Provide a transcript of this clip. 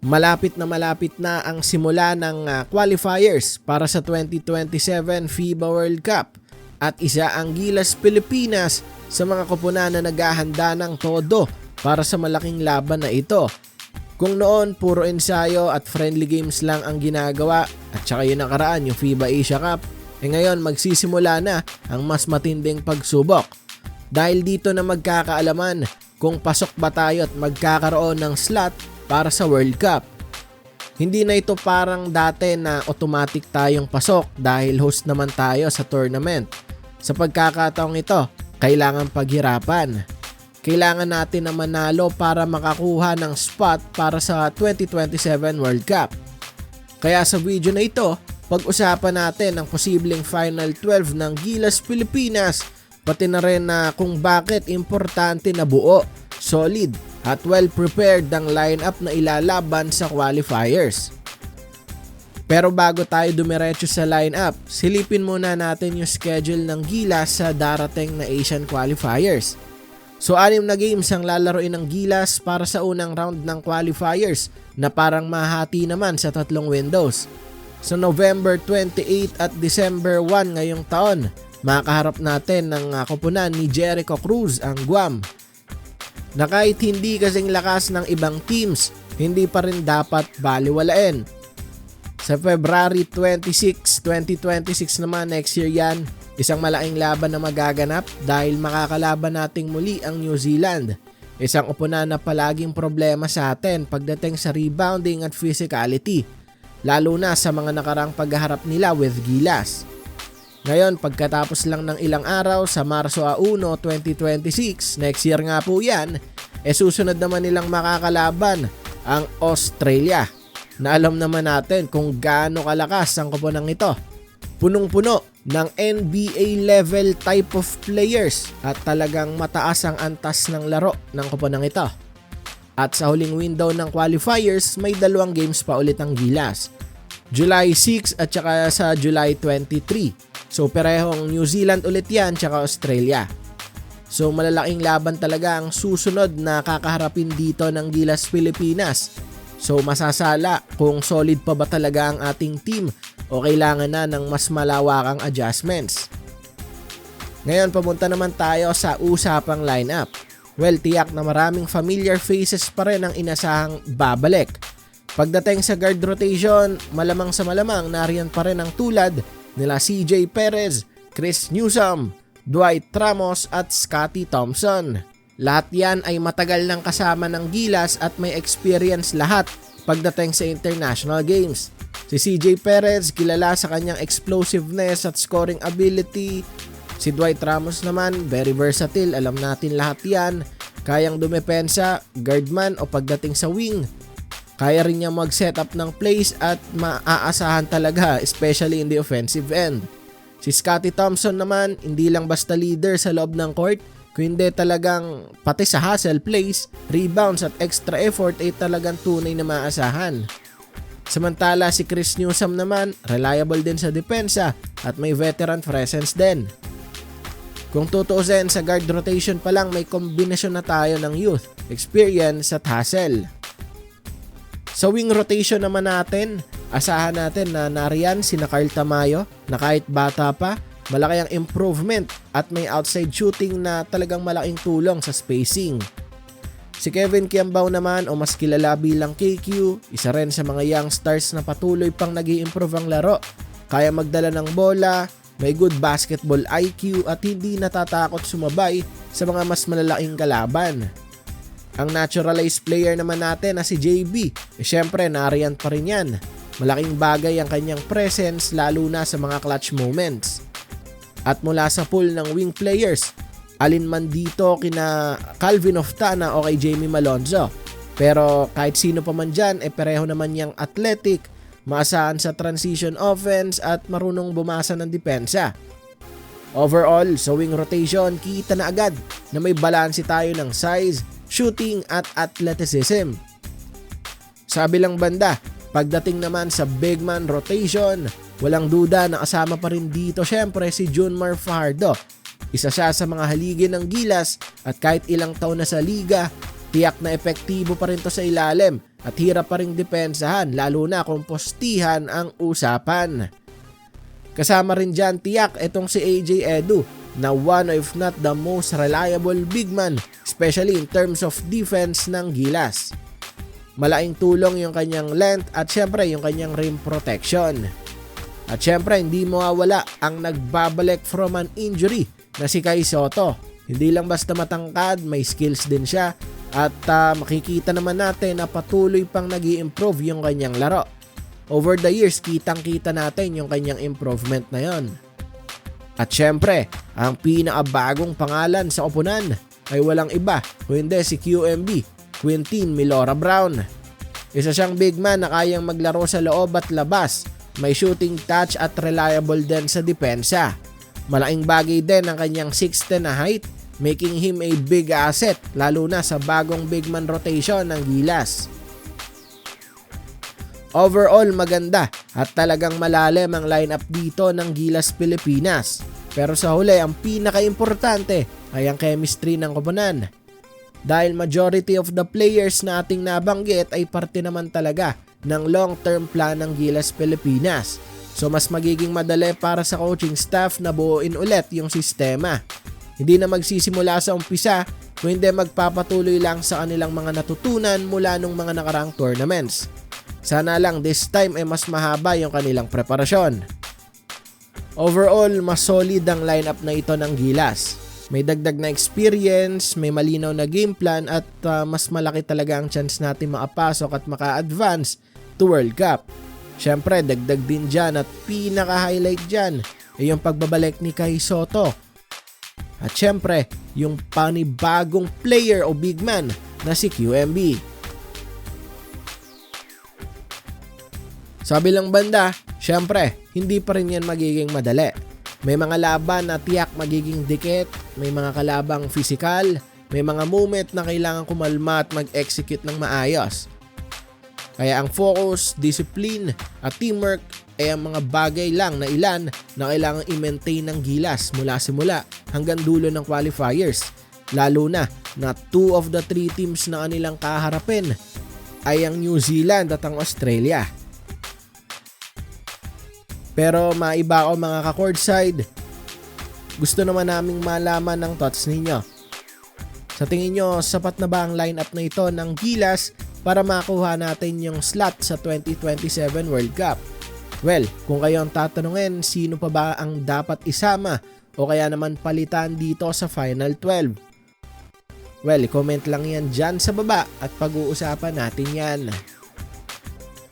Malapit na ang simula ng qualifiers para sa 2027 FIBA World Cup at isa ang Gilas Pilipinas sa mga koponan na naghahanda ng todo para sa malaking laban na ito. Kung noon puro ensayo at friendly games lang ang ginagawa at saka yung nakaraan yung FIBA Asia Cup, ngayon magsisimula na ang mas matinding pagsubok. Dahil dito na magkakaalaman kung pasok ba tayo at magkakaroon ng slot para sa World Cup. Hindi na ito parang dati na automatic tayong pasok dahil host naman tayo sa tournament. Sa pagkakataong ito, kailangan paghirapan. Kailangan natin na manalo para makakuha ng spot para sa 2027 World Cup. Kaya sa video na ito, pag-usapan natin ang posibleng Final 12 ng Gilas Pilipinas, pati na rin na kung bakit importante na buo, solid at well-prepared ang lineup na ilalaban sa qualifiers. Pero bago tayo dumiretso sa lineup, silipin muna natin yung schedule ng Gilas sa darating na Asian qualifiers. So 6 na games ang lalaroin ng Gilas para sa unang round ng qualifiers na parang mahati naman sa 3 windows. Sa November 28 at December 1 ngayong taon, makaharap natin ng koponan ni Jericho Cruz ang Guam. Na kahit hindi kasing lakas ng ibang teams, hindi pa rin dapat baliwalain. Sa February 26, 2026 naman, next year yan, isang malaking laban na magaganap dahil makakalaban nating muli ang New Zealand. Isang oponan na palaging problema sa atin pagdating sa rebounding at physicality, lalo na sa mga nakarang pagharap nila with Gilas. Ngayon, pagkatapos lang ng ilang araw sa Marso 1, 2026, next year nga po yan, susunod naman nilang makakalaban ang Australia, na alam naman natin kung gaano kalakas ang koponang ito. Punong-puno ng NBA level type of players at talagang mataas ang antas ng laro ng koponang ito. At sa huling window ng qualifiers, may 2 games pa ulit ang Gilas. July 6 at saka sa July 23. So parehong New Zealand ulit yan tsaka Australia. So malalaking laban talaga ang susunod na kakaharapin dito ng Gilas Pilipinas. So masasala kung solid pa ba talaga ang ating team o kailangan na ng mas malawakang adjustments. Ngayon pamunta naman tayo sa usapang lineup. Well, tiyak na maraming familiar faces pa rin ang inasahang babalik. Pagdating sa guard rotation, malamang sa malamang nariyan pa rin ang tulad nila CJ Perez, Chris Newsome, Dwight Ramos at Scotty Thompson. Lahat yan ay matagal nang kasama ng Gilas at may experience lahat pagdating sa international games. Si CJ Perez kilala sa kanyang explosiveness at scoring ability. Si Dwight Ramos naman very versatile, alam natin lahat yan. Kayang dumepensa, guardman o pagdating sa wing. Kaya rin niya mag-setup ng plays at maaasahan talaga, especially in the offensive end. Si Scotty Thompson naman, hindi lang basta leader sa loob ng court, kundi talagang pati sa hustle plays, rebounds at extra effort ay talagang tunay na maasahan. Samantala si Chris Newsome naman, reliable din sa depensa at may veteran presence din. Kung tutuusin sa guard rotation pa lang, may kombinasyon na tayo ng youth, experience at hustle. Sa wing rotation naman natin, asahan natin na nariyan sina Carl Tamayo na kahit bata pa, malaki ang improvement at may outside shooting na talagang malaking tulong sa spacing. Si Kevin Kiambao naman o mas kilala bilang KQ, isa rin sa mga young stars na patuloy pang nag-i-improve ang laro. Kaya magdala ng bola, may good basketball IQ at hindi natatakot sumabay sa mga mas malalaking kalaban. Ang naturalized player naman natin na si JB, syempre nariyan pa rin yan. Malaking bagay ang kanyang presence lalo na sa mga clutch moments. At mula sa pool ng wing players, alin man dito kina Calvin Oftana o kay Jamie Malonzo. Pero kahit sino pa man dyan, pareho naman niyang athletic, maasahan sa transition offense at marunong bumasa ng depensa. Overall, sa wing rotation, kita na agad na may balanse tayo ng size, shooting at athleticism. Sa kabilang banda, pagdating naman sa big man rotation, walang duda na kasama pa rin dito syempre si Junmar Fajardo. Isa siya sa mga haligi ng Gilas at kahit ilang taon na sa liga, tiyak na epektibo pa rin to sa ilalim at hirap pa ring depensahan lalo na kung postihan ang usapan. Kasama rin dyan tiyak itong si AJ Edu na one if not the most reliable big man, especially in terms of defense ng Gilas. Malaking tulong yung kanyang length at syempre yung kanyang rim protection. At syempre hindi mawawala ang nagbabalik from an injury na si Kai Sotto. Hindi lang basta matangkad, may skills din siya at makikita naman natin na patuloy pang nag-i-improve yung kanyang laro. Over the years, kitang-kita natin yung kanyang improvement na yon. At syempre, ang pinakabagong pangalan sa koponan ay walang iba kundi si QMB, Quintin Milora Brown. Isa siyang big man na kayang maglaro sa loob at labas, may shooting touch at reliable din sa depensa. Malaking bagay din ang kanyang 6'10" na height, making him a big asset lalo na sa bagong big man rotation ng Gilas. Overall maganda at talagang malalim ang lineup dito ng Gilas Pilipinas. Pero sa huli ang pinaka-importante ay ang chemistry ng koponan. Dahil majority of the players na ating nabanggit ay parte naman talaga ng long-term plan ng Gilas Pilipinas. So mas magiging madali para sa coaching staff na buuin ulit yung sistema. Hindi na magsisimula sa umpisa, kundi magpapatuloy lang sa kanilang mga natutunan mula nung mga nakaraang tournaments. Sana lang this time ay mas mahaba yung kanilang preparasyon. Overall, mas solid ang lineup na ito ng Gilas. May dagdag na experience, may malinaw na game plan at mas malaki talaga ang chance natin makapasok at maka-advance to World Cup. Syempre, dagdag din dyan at pinaka-highlight dyan ay yung pagbabalik ni Kai Sotto. At syempre, yung panibagong player o big man na si QMB. Sa bilang banda, syempre, hindi pa rin yan magiging madali. May mga laban na tiyak magiging dikit, may mga kalabang physical, may mga moment na kailangan kumalma at mag-execute ng maayos. Kaya ang focus, discipline at teamwork ay ang mga bagay lang na ilan na kailangan i-maintain ng Gilas mula simula hanggang dulo ng qualifiers. Lalo na 2 of the 3 teams na kanilang kaharapin ay ang New Zealand at ang Australia. Pero maiba ako mga ka-courtside, gusto naman naming malaman ng thoughts ninyo. Sa tingin nyo, sapat na ba ang lineup na ito ng Gilas para makuha natin yung slot sa 2027 World Cup? Well, kung kayo ang tatanungin, sino pa ba ang dapat isama o kaya naman palitan dito sa Final 12? Well, comment lang yan dyan sa baba at pag-uusapan natin yan.